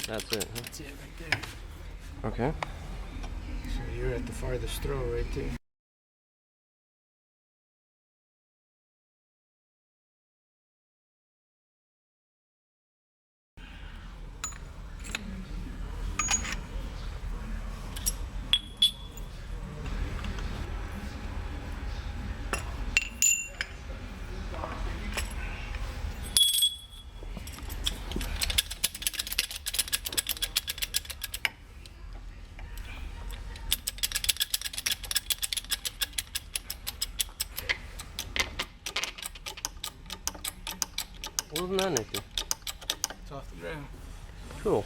That's it, huh? That's it right there. Okay. So you're at the farthest throw right there. Wasn't that nifty? It's off the ground. Cool.